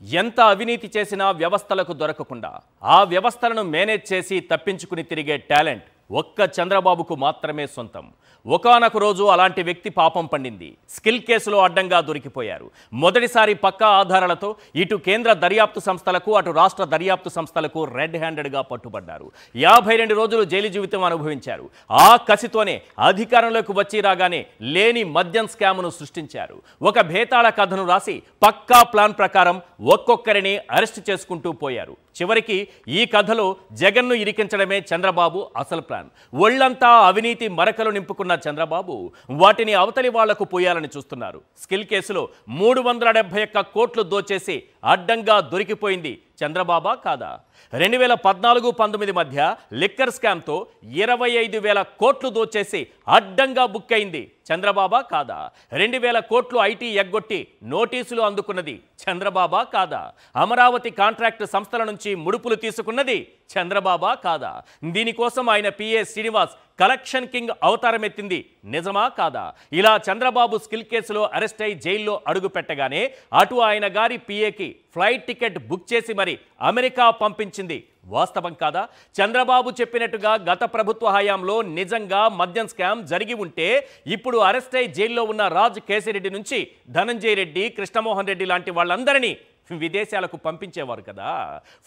ఎంత అవినీతి చేసినా వ్యవస్థలకు దొరకకుండా ఆ వ్యవస్థలను మేనేజ్ చేసి తప్పించుకుని తిరిగే టాలెంట్ ఒక్క చంద్రబాబుకు మాత్రమే సొంతం. ఒకానొక రోజు అలాంటి వ్యక్తి పాపం పండింది. స్కిల్ కేసులో అడ్డంగా దొరికిపోయారు. మొదటిసారి పక్కా ఆధారాలతో ఇటు కేంద్ర దర్యాప్తు సంస్థలకు అటు రాష్ట్ర దర్యాప్తు సంస్థలకు రెడ్ హ్యాండెడ్గా పట్టుబడ్డారు. 52 రోజులు జైలు జీవితం అనుభవించారు. ఆ కసితోనే అధికారంలోకి వచ్చి రాగానే లేని మద్యం స్కామ్ను సృష్టించారు. ఒక భేతాళ కథను రాసి పక్కా ప్లాన్ ప్రకారం ఒక్కొక్కరిని అరెస్ట్ చేసుకుంటూ పోయారు. చివరికి ఈ కథలో జగన్ను ఇరికించడమే చంద్రబాబు అసలు ప్లాన్. ఒళ్లంతా అవినీతి మరకలు నింపుకున్న చంద్రబాబు వాటిని అవతలి వాళ్లకు పోయాలని చూస్తున్నారు. స్కిల్ కేసులో 371 కోట్లు దోచేసి అడ్డంగా దొరికిపోయింది చంద్రబాబా కాదా? 2014-19 మధ్య లిక్కర్ స్కామ్తో 25,000 కోట్లు దోచేసి అడ్డంగా బుక్ అయింది చంద్రబాబా కాదా? 2,000 కోట్లు ఐటీ ఎగ్గొట్టి నోటీసులు అందుకున్నది చంద్రబాబా కాదా? అమరావతి కాంట్రాక్ట్ సంస్థల నుంచి ముడుపులు తీసుకున్నది చంద్రబాబా కాదా? దీనికోసం ఆయన పిఏ శ్రీనివాస్ కలెక్షన్ కింగ్ అవతారం ఎత్తింది నిజమా కాదా? ఇలా చంద్రబాబు స్కిల్ కేసులో అరెస్ట్ అయి జైల్లో అడుగు పెట్టగానే అటు ఆయన గారి పిఏకి ఫ్లైట్ టికెట్ బుక్ చేసి మరి అమెరికా పంపించింది వాస్తవం కాదా? చంద్రబాబు చెప్పినట్టుగా గత ప్రభుత్వ హయాంలో నిజంగా మద్యం స్కామ్ జరిగి ఉంటే ఇప్పుడు అరెస్ట్ అయి జైల్లో ఉన్న రాజ్ కేసిరెడ్డి నుంచి ధనంజయ రెడ్డి, కృష్ణమోహన్ రెడ్డి లాంటి వాళ్ళందరినీ విదేశాలకు పంపించేవారు కదా.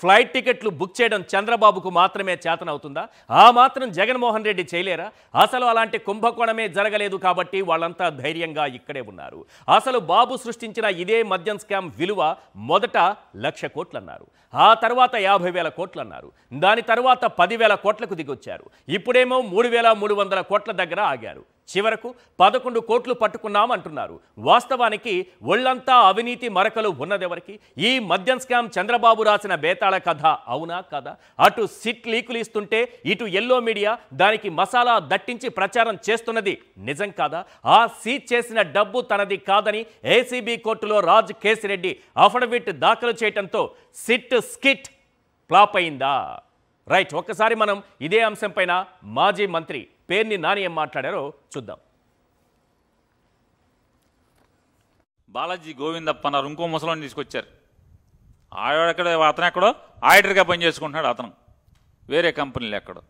ఫ్లైట్ టికెట్లు బుక్ చేయడం చంద్రబాబుకు మాత్రమే చేతనవుతుందా? ఆ మాత్రం జగన్మోహన్ రెడ్డి చేయలేరా? అసలు అలాంటి కుంభకోణమే జరగలేదు కాబట్టి వాళ్ళంతా ధైర్యంగా ఇక్కడే ఉన్నారు. అసలు బాబు సృష్టించిన ఇదే మద్యం స్కామ్ విలువ మొదట 1,00,000 కోట్లు అన్నారు, ఆ తర్వాత 50,000 కోట్లు అన్నారు, దాని తర్వాత 10,000 కోట్లకు దిగొచ్చారు. ఇప్పుడేమో 3,300 కోట్ల దగ్గర ఆగారు. చివరకు 11 కోట్లు పట్టుకున్నాం అంటున్నారు. వాస్తవానికి ఒళ్లంతా అవినీతి మరకలు ఉన్నదెవరికి? ఈ మద్యం స్కామ్ చంద్రబాబు రాసిన బేతాళ కథ అవునా కదా? అటు సిట్ లీకులు ఇస్తుంటే ఇటు ఎల్లో మీడియా దానికి మసాలా దట్టించి ప్రచారం చేస్తున్నది నిజం కాదా? ఆ సీజ్ చేసిన డబ్బు తనది కాదని ఏసీబీ కోర్టులో రాజ్ కేసిరెడ్డి అఫిడవిట్ దాఖలు చేయడంతో సిట్ స్కిట్ ఫ్లాప్ అయిందా? రైట్, ఒక్కసారి మనం ఇదే అంశంపైన మాజీ మంత్రి పేర్ని నాని ఏం మాట్లాడారో చూద్దాం. బాలాజీ గోవిందప్ప అన్నారు, ఇంకో ముసలోని తీసుకొచ్చారు. ఆడెక్కడ, అతను ఎక్కడో ఆడిటర్గా పనిచేసుకుంటున్నాడు, అతను వేరే కంపెనీలు ఎక్కడో.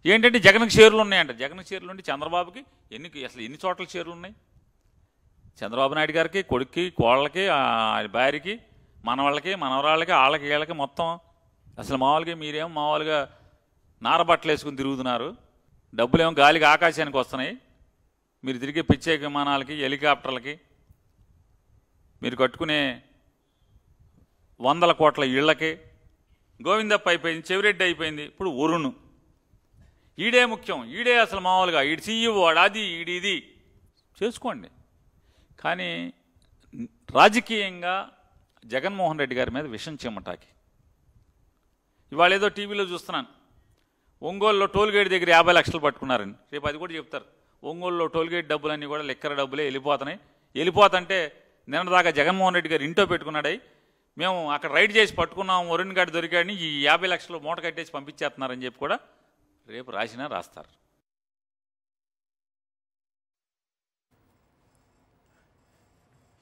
ఏంటంటే జగన్కి షేర్లు ఉన్నాయంట. జగన్కి షేర్లు ఉండి చంద్రబాబుకి అసలు ఎన్ని చోట్ల షేర్లు ఉన్నాయి? చంద్రబాబు నాయుడు గారికి, కొడుక్కి, కోళ్ళకి, భార్యకి, మనవాళ్ళకి, మనవరాళ్ళకి, వాళ్ళకి, వీళ్ళకి మొత్తం అసలు మామూలుగా మీరేమో మామూలుగా నారబట్టలు వేసుకుని తిరుగుతున్నారు. డబ్బులేమో గాలికి ఆకాశానికి వస్తున్నాయి. మీరు తిరిగే ప్రత్యేక విమానాలకి, హెలికాప్టర్లకి, మీరు కట్టుకునే 100 కోట్ల ఇళ్లకి. గోవిందప్ప అయిపోయింది, చెవిరెడ్డి అయిపోయింది, ఇప్పుడు వరుణ్. ఈడే ముఖ్యం, ఈడే అసలు మామూలుగా ఈడు సీఈఓ, వాడు అది, ఈడు ఇది చేసుకోండి. కానీ రాజకీయంగా జగన్మోహన్ రెడ్డి గారి మీద విషం చిమ్మటాకి ఇవాళ ఏదో టీవీలో చూస్తున్నాను, ఒంగోలులో టోల్గేట్ దగ్గర 50 లక్షలు పట్టుకున్నారని. రేపు అది కూడా చెప్తారు. ఒంగోలులో టోల్గేట్ డబ్బులన్నీ కూడా లెక్కర డబ్బులే వెళ్ళిపోతున్నాయి. వెళ్ళిపోతుంటే నిన్నదాకా జగన్మోహన్ రెడ్డి గారు ఇంట్లో పెట్టుకున్నాడై, మేము అక్కడ రైడ్ చేసి పట్టుకున్నాం, వరుణ్ గారు దొరికాడని ఈ 50 లక్షలు మూట కట్టేసి పంపించేస్తున్నారని చెప్పి కూడా రేపు రాసినా రాస్తారు.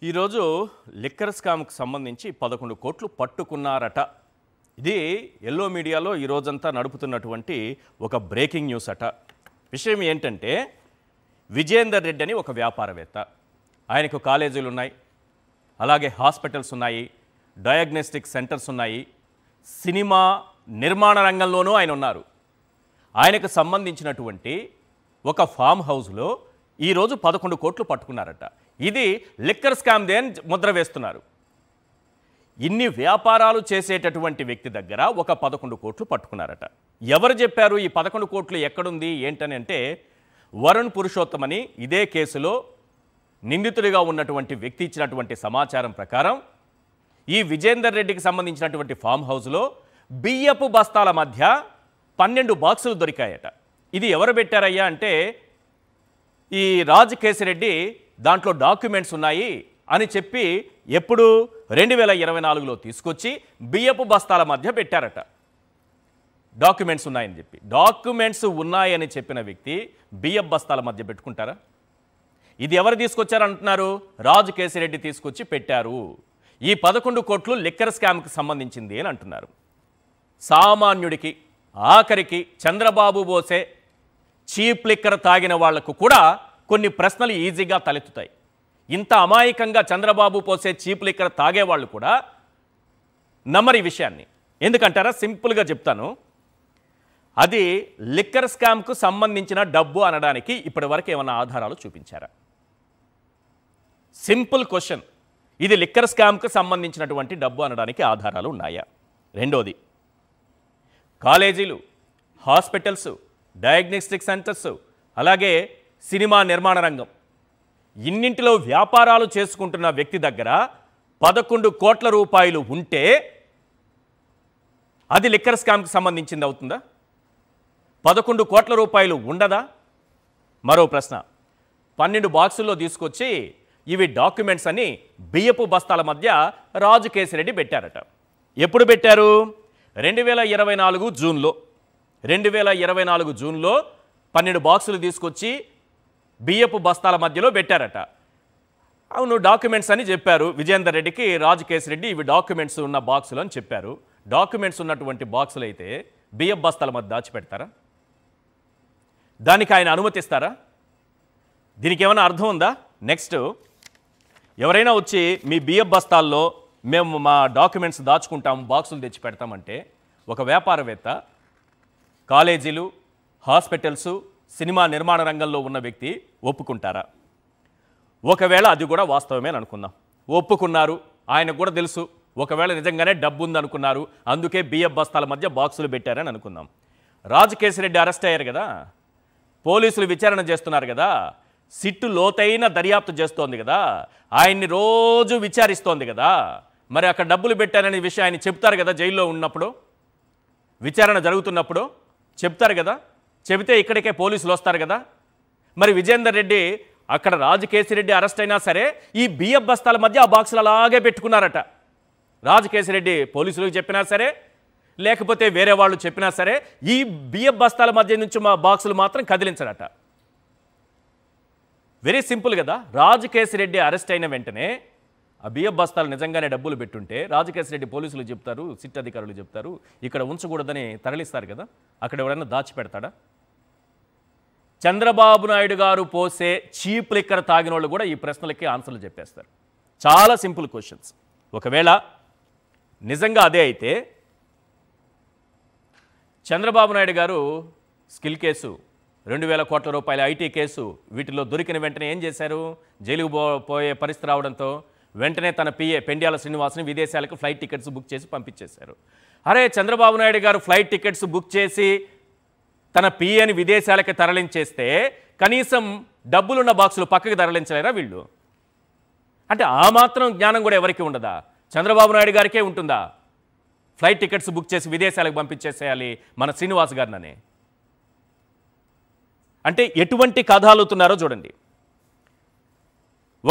ఈరోజు లిక్కర్ స్కామ్కు సంబంధించి 11 కోట్లు పట్టుకున్నారట. ఇది ఎల్లో మీడియాలో ఈరోజంతా నడుపుతున్నటువంటి ఒక బ్రేకింగ్ న్యూస్ అట. విషయం ఏంటంటే, విజేందర్ రెడ్డి అని ఒక వ్యాపారవేత్త, ఆయనకు కాలేజీలు ఉన్నాయి, అలాగే హాస్పిటల్స్ ఉన్నాయి, డయాగ్నోస్టిక్ సెంటర్స్ ఉన్నాయి, సినిమా నిర్మాణ రంగంలోనూ ఆయన ఉన్నారు. ఆయనకు సంబంధించినటువంటి ఒక ఫామ్ హౌస్లో ఈరోజు 11 కోట్లు పట్టుకున్నారట. ఇది లిక్కర్ స్కామ్ దే అని ముద్ర వేస్తున్నారు. ఇన్ని వ్యాపారాలు చేసేటటువంటి వ్యక్తి దగ్గర ఒక 11 కోట్లు పట్టుకున్నారట. ఎవరు చెప్పారు ఈ 11 కోట్లు ఎక్కడుంది ఏంటని అంటే, వరుణ్ పురుషోత్తమ్ అని ఇదే కేసులో నిందితుడిగా ఉన్నటువంటి వ్యక్తి ఇచ్చినటువంటి సమాచారం ప్రకారం ఈ విజేందర్ రెడ్డికి సంబంధించినటువంటి ఫామ్ హౌస్లో బియ్యపు బస్తాల మధ్య 12 బాక్సులు దొరికాయట. ఇది ఎవరు పెట్టారయ్యా అంటే, ఈ రాజ్ కేసిరెడ్డి దాంట్లో డాక్యుమెంట్స్ ఉన్నాయి అని చెప్పి ఎప్పుడు 2024లో తీసుకొచ్చి బియ్యపు బస్తాల మధ్య పెట్టారట. డాక్యుమెంట్స్ ఉన్నాయని చెప్పి, డాక్యుమెంట్స్ ఉన్నాయని చెప్పిన వ్యక్తి బియ్యపు బస్తాల మధ్య పెట్టుకుంటారా? ఇది ఎవరు తీసుకొచ్చారంటున్నారు? రాజ్ కేసిరెడ్డి తీసుకొచ్చి పెట్టారు. ఈ 11 కోట్లు లిక్కర్ స్కామ్కి సంబంధించింది అని అంటున్నారు. సామాన్యుడికి ఆఖరికి చంద్రబాబు పోసే చీప్ లిక్కర్ తాగిన వాళ్లకు కూడా కొన్ని ప్రశ్నలు ఈజీగా తలెత్తుతాయి. ఇంత అమాయకంగా చంద్రబాబు పోసే చీప్ లిక్కర్ తాగేవాళ్ళు కూడా నమ్మరి విషయాన్ని. ఎందుకంటారా? సింపుల్గా చెప్తాను. అది లిక్కర్ స్కామ్కు సంబంధించిన డబ్బు అనడానికి ఇప్పటి వరకు ఏమైనా ఆధారాలు చూపించారా? Simple question. ఇది లిక్కర్ స్కామ్కు సంబంధించినటువంటి డబ్బు అనడానికి ఆధారాలు ఉన్నాయా? రెండోది, కాలేజీలు, హాస్పిటల్స్, డయాగ్నోస్టిక్ సెంటర్స్, అలాగే సినిమా నిర్మాణ రంగం, ఇన్నింటిలో వ్యాపారాలు చేసుకుంటున్న వ్యక్తి దగ్గర 11 కోట్ల రూపాయలు ఉంటే అది లిక్కర్ స్కామ్కి సంబంధించింది అవుతుందా? 11 కోట్ల రూపాయలు ఉండదా? మరో ప్రశ్న, 12 బాక్సుల్లో తీసుకొచ్చి ఇవి డాక్యుమెంట్స్ అని బియ్యపు బస్తాల మధ్య రాజు కేసిరెడ్డి పెట్టారట. ఎప్పుడు పెట్టారు? 2024 జూన్లో. 2024 జూన్లో 12 బాక్సులు తీసుకొచ్చి బియ్యపు బస్తాల మధ్యలో పెట్టారట. అవును, డాక్యుమెంట్స్ అని చెప్పారు. విజేందర్ రెడ్డికి రాజు కేసిరెడ్డి ఇవి డాక్యుమెంట్స్ ఉన్న బాక్సులు అని చెప్పారు. డాక్యుమెంట్స్ ఉన్నటువంటి బాక్సులు అయితే బియ్యపు బస్తాల మధ్య దాచిపెడతారా? దానికి ఆయన అనుమతిస్తారా? దీనికి ఏమైనా అర్థం ఉందా? నెక్స్ట్, ఎవరైనా వచ్చి మీ బియ్యపు బస్తాల్లో మేము మా డాక్యుమెంట్స్ దాచుకుంటాము, బాక్సులు తెచ్చి పెడతామంటే ఒక వ్యాపారవేత్త, కాలేజీలు, హాస్పిటల్స్, సినిమా నిర్మాణ రంగంలో ఉన్న వ్యక్తి ఒప్పుకుంటారా? ఒకవేళ అది కూడా వాస్తవమే అనుకుందాం, ఒప్పుకున్నారు, ఆయనకు కూడా తెలుసు ఒకవేళ నిజంగానే డబ్బు ఉందనుకున్నారు, అందుకే బియ్యపు బస్తాల మధ్య బాక్సులు పెట్టారని అనుకుందాం. రాజు కేసిరెడ్డి అరెస్ట్ అయ్యారు కదా, పోలీసులు విచారణ చేస్తున్నారు కదా, సిట్టు లోతైన దర్యాప్తు చేస్తోంది కదా, ఆయన్ని రోజు విచారిస్తోంది కదా, మరి అక్కడ డబ్బులు పెట్టారనే విషయం ఆయన చెప్తారు కదా, జైల్లో ఉన్నప్పుడు విచారణ జరుగుతున్నప్పుడు చెప్తారు కదా, చెబితే ఇక్కడికే పోలీసులు వస్తారు కదా. మరి విజేందర్ రెడ్డి అక్కడ రాజు కేసిరెడ్డి అరెస్ట్ అయినా సరే ఈ బియ్యపు బస్తాల మధ్య ఆ బాక్సులు అలాగే పెట్టుకున్నారట. రాజు కేసిరెడ్డి పోలీసులకు చెప్పినా సరే, లేకపోతే వేరే వాళ్ళు చెప్పినా సరే, ఈ బియ్యపు బస్తాల మధ్య నుంచి మా బాక్సులు మాత్రం కదిలించడట. వెరీ సింపుల్ కదా. రాజు కేసిరెడ్డి అరెస్ట్ అయిన వెంటనే ఆ బియ్యపు బస్తాలు నిజంగానే డబ్బులు పెట్టుంటే రాజు కేసిరెడ్డి పోలీసులు చెప్తారు, సిట్ అధికారులు చెప్తారు, ఇక్కడ ఉంచకూడదని తరలిస్తారు కదా, అక్కడ ఎవరైనా దాచిపెడతాడా? చంద్రబాబు నాయుడు గారు పోసే చీప్ లిక్కర్ తాగిన వాళ్ళు కూడా ఈ ప్రశ్నలకి ఆన్సర్లు చెప్పేస్తారు. చాలా సింపుల్ క్వశ్చన్స్. ఒకవేళ నిజంగా అదే అయితే చంద్రబాబు నాయుడు గారు స్కిల్ కేసు, 2000 కోట్ల రూపాయల ఐటీ కేసు, వీటిలో దొరికిన వెంటనే ఏం చేశారు? జైలుకు పోయే పరిస్థితి రావడంతో వెంటనే తన పిఏ పెండ్యాల శ్రీనివాస్ని విదేశాలకు ఫ్లైట్ టికెట్స్ బుక్ చేసి పంపించేశారు. అరే, చంద్రబాబు నాయుడు గారు ఫ్లైట్ టికెట్స్ బుక్ చేసి తన పిఏని విదేశాలకు తరలించేస్తే కనీసం డబ్బులున్న బాక్సులు పక్కకి తరలించలేరా వీళ్ళు? అంటే ఆ మాత్రం జ్ఞానం కూడా ఎవరికి ఉండదా? చంద్రబాబు నాయుడు గారికే ఉంటుందా? ఫ్లైట్ టికెట్స్ బుక్ చేసి విదేశాలకు పంపించేసేయాలి మన శ్రీనివాస్ గారినని. అంటే ఎటువంటి కథ అల్లుతున్నారో చూడండి.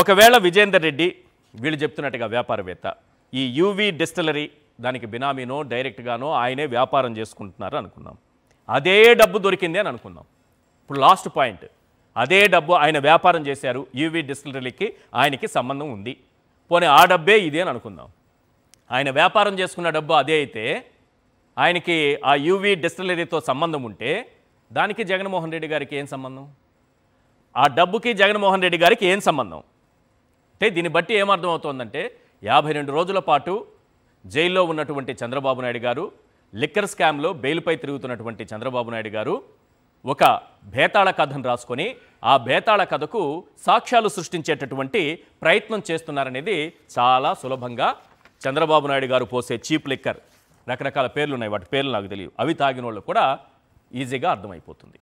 ఒకవేళ విజేందర్ రెడ్డి వీళ్ళు చెప్తున్నట్టుగా వ్యాపారవేత్త, ఈ యూవీ డిస్టిలరీ దానికి బినామీనో డైరెక్ట్గానో ఆయనే వ్యాపారం చేసుకుంటున్నారు అనుకుందాం, అదే డబ్బు దొరికింది అని అనుకుందాం. ఇప్పుడు లాస్ట్ పాయింట్, అదే డబ్బు ఆయన వ్యాపారం చేశారు, యూవీ డిస్టిలరీకి ఆయనకి సంబంధం ఉంది, పోనీ ఆ డబ్బే ఇది అని అనుకుందాం. ఆయన వ్యాపారం చేసుకున్న డబ్బు అదే అయితే ఆయనకి ఆ యూవీ డిస్టిలరీతో సంబంధం ఉంటే దానికి జగన్మోహన్ రెడ్డి గారికి ఏం సంబంధం? ఆ డబ్బుకి జగన్మోహన్ రెడ్డి గారికి ఏం సంబంధం? అంటే దీన్ని బట్టి ఏమర్థం అవుతోందంటే 52 రోజుల పాటు జైల్లో ఉన్నటువంటి చంద్రబాబు నాయుడు గారు, లిక్కర్ స్కామ్లో బెయిల్పై తిరుగుతున్నటువంటి చంద్రబాబు నాయుడు గారు ఒక భేతాళ కథను రాసుకొని ఆ భేతాళ కథకు సాక్ష్యాలు సృష్టించేటటువంటి ప్రయత్నం చేస్తున్నారనేది చాలా సులభంగా చంద్రబాబు నాయుడు గారు పోసే చీప్ లిక్కర్, రకరకాల పేర్లు ఉన్నాయి, వాటి పేర్లు నాకు తెలియదు, అవి తాగిన వాళ్ళు కూడా ఈజీగా అర్థమైపోతుంది.